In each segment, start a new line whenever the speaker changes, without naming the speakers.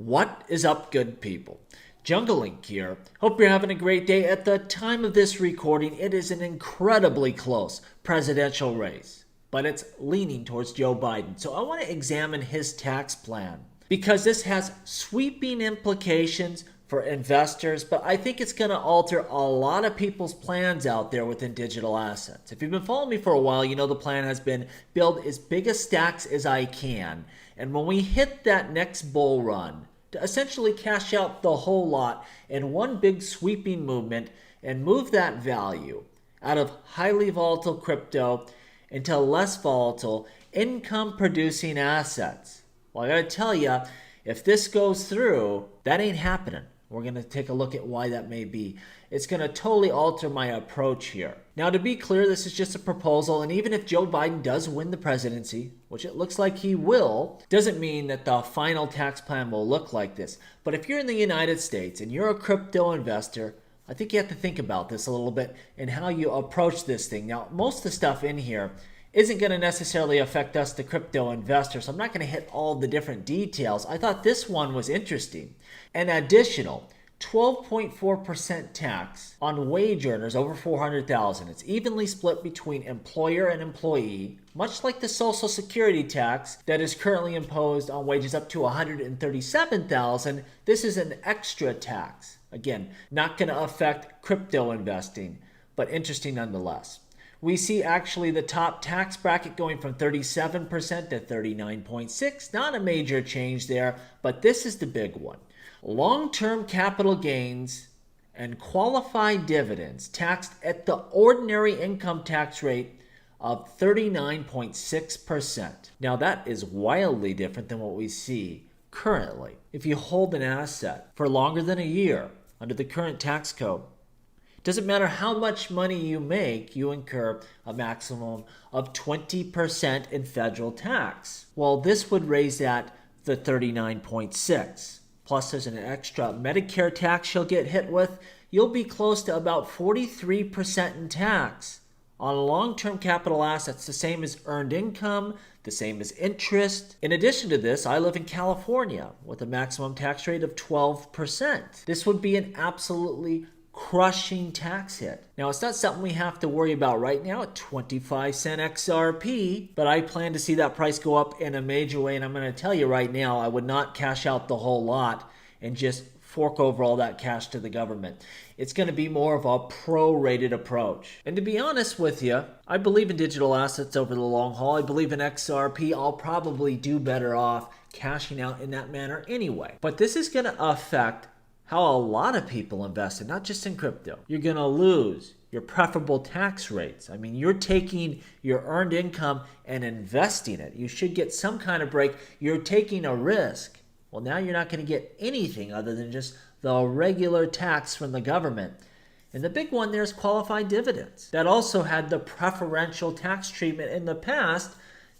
What is up, good people? Jungle Link here. Hope you're having a great day. At the time of this recording, it is an incredibly close presidential race, but it's leaning towards Joe Biden. So I want to examine his tax plan because this has sweeping implications for investors, but I think it's going to alter a lot of people's plans out there within digital assets. If you've been following me for a while, you know the plan has been build as big a stacks as I can. And when we hit that next bull run, to essentially cash out the whole lot in one big sweeping movement and move that value out of highly volatile crypto into less volatile income producing assets. Well, I gotta tell you, if this goes through, that ain't happening. We're going to take a look at why that may be. It's going to totally alter my approach here. Now, to be clear, this is just a proposal, and even if Joe Biden does win the presidency, which it looks like he will, doesn't mean that the final tax plan will look like this. But if you're in the United States and you're a crypto investor, I think you have to think about this a little bit and how you approach this thing. Now, most of the stuff in here isn't going to necessarily affect us, the crypto investors. So I'm not going to hit all the different details. I thought this one was interesting. An additional 12.4% tax on wage earners over $400,000. It's evenly split between employer and employee, much like the Social Security tax that is currently imposed on wages up to $137,000. This is an extra tax. Again, not going to affect crypto investing, but interesting nonetheless. We see actually the top tax bracket going from 37% to 39.6%. Not a major change there, but this is the big one. Long-term capital gains and qualified dividends taxed at the ordinary income tax rate of 39.6%. Now that is wildly different than what we see currently. If you hold an asset for longer than a year under the current tax code, doesn't matter how much money you make, you incur a maximum of 20% in federal tax. Well, this would raise that to 39.6%. Plus, there's an extra Medicare tax you'll get hit with. You'll be close to about 43% in tax on long-term capital assets, the same as earned income, the same as interest. In addition to this, I live in California with a maximum tax rate of 12%. This would be an absolutely crushing tax hit. Now, it's not something we have to worry about right now at 25 cent XRP, but I plan to see that price go up in a major way, and I'm going to tell you right now, I would not cash out the whole lot and just fork over all that cash to the government. It's going to be more of a prorated approach. And to be honest with you, I believe in digital assets over the long haul. I believe in XRP. I'll probably do better off cashing out in that manner anyway. But this is going to affect how a lot of people invested, not just in crypto. You're going to lose your preferable tax rates. I mean, you're taking your earned income and investing it. You should get some kind of break. You're taking a risk. Well, now you're not going to get anything other than just the regular tax from the government. And the big one there is qualified dividends. That also had the preferential tax treatment in the past.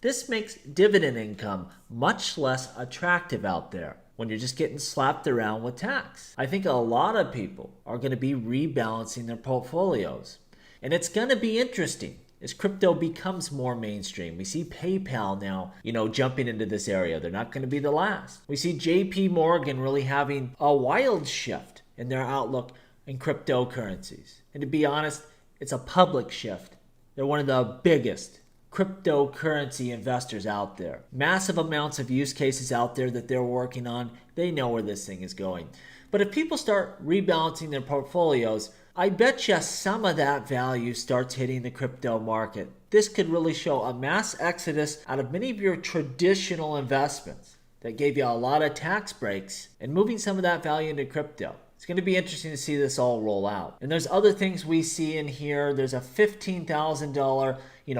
This makes dividend income much less attractive out there when you're just getting slapped around with tax. I think a lot of people are going to be rebalancing their portfolios. And it's going to be interesting as crypto becomes more mainstream. We see PayPal now, jumping into this area. They're not going to be the last. We see JP Morgan really having a wild shift in their outlook in cryptocurrencies. And to be honest, it's a public shift. They're one of the biggest cryptocurrency investors out there. Massive amounts of use cases out there that they're working on. They know where this thing is going. But if people start rebalancing their portfolios, I bet you some of that value starts hitting the crypto market. This could really show a mass exodus out of many of your traditional investments that gave you a lot of tax breaks and moving some of that value into crypto. It's going to be interesting to see this all roll out. And there's other things we see in here. There's a $15,000,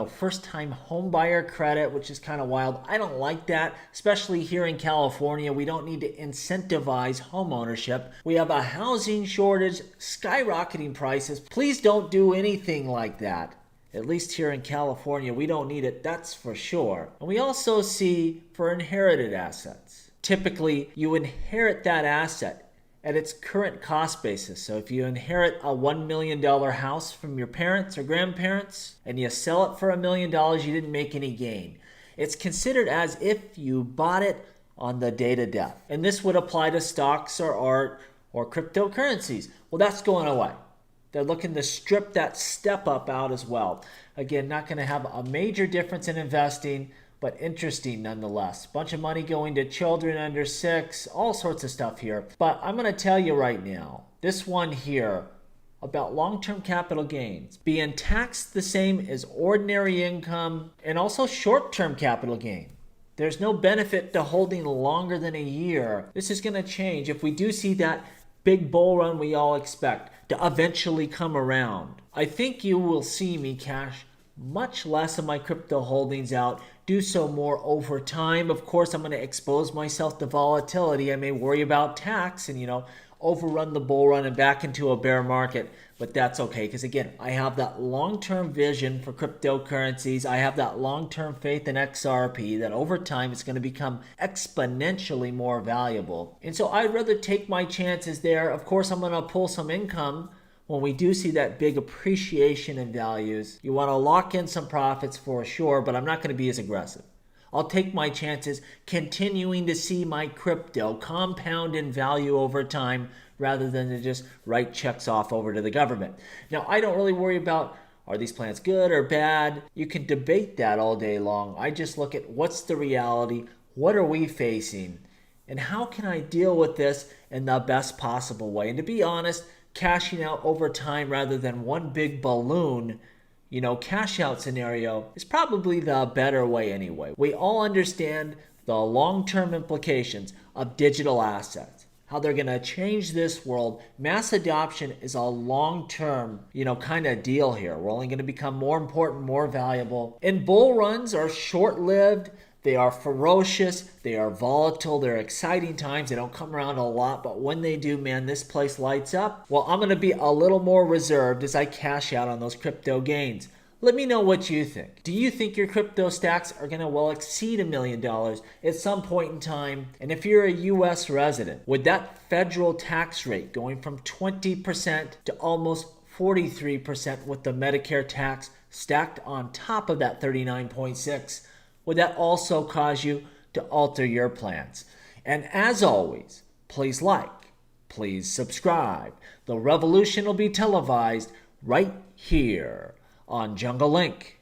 first-time home buyer credit, which is kind of wild. I don't like that, especially here in California. We don't need to incentivize home ownership. We have a housing shortage, skyrocketing prices. Please don't do anything like that. At least here in California, we don't need it, that's for sure. And we also see for inherited assets. Typically, you inherit that asset at its current cost basis. So if you inherit a $1 million house from your parents or grandparents and you sell it for $1 million, you didn't make any gain. It's considered as if you bought it on the date of death. And this would apply to stocks or art or cryptocurrencies. Well, that's going away. They're looking to strip that step up out as well. Again, not going to have a major difference in investing, but interesting nonetheless. Bunch of money going to children under 6, all sorts of stuff here. But I'm going to tell you right now, this one here about long-term capital gains being taxed the same as ordinary income and also short-term capital gain. There's no benefit to holding longer than a year. This is going to change if we do see that big bull run we all expect to eventually come around. I think you will see me cash much less of my crypto holdings out, do so more over time. Of course, I'm going to expose myself to volatility. I may worry about tax and, overrun the bull run and back into a bear market, but that's okay because again, I have that long-term vision for cryptocurrencies. I have that long-term faith in XRP that over time it's going to become exponentially more valuable. And so I'd rather take my chances there. Of course, I'm going to pull some income when we do see that big appreciation in values. You want to lock in some profits for sure, but I'm not going to be as aggressive. I'll take my chances continuing to see my crypto compound in value over time rather than to just write checks off over to the government. Now, I don't really worry about are these plans good or bad. You can debate that all day long. I just look at what's the reality, what are we facing, and how can I deal with this in the best possible way. And to be honest, cashing out over time rather than one big balloon cash out scenario is probably the better way anyway. We all understand the long-term implications of digital assets, how they're going to change this world. Mass adoption is a long-term, kind of deal here. We're only going to become more important, more valuable. And bull runs are short-lived. They are ferocious, they are volatile, they're exciting times. They don't come around a lot, but when they do, man, this place lights up. Well, I'm going to be a little more reserved as I cash out on those crypto gains. Let me know what you think. Do you think your crypto stacks are going to well exceed $1 million at some point in time? And if you're a U.S. resident, would that federal tax rate going from 20% to almost 43% with the Medicare tax stacked on top of that 39.6%, would that also cause you to alter your plans? And as always, please like, please subscribe. The revolution will be televised right here on Jungle Link.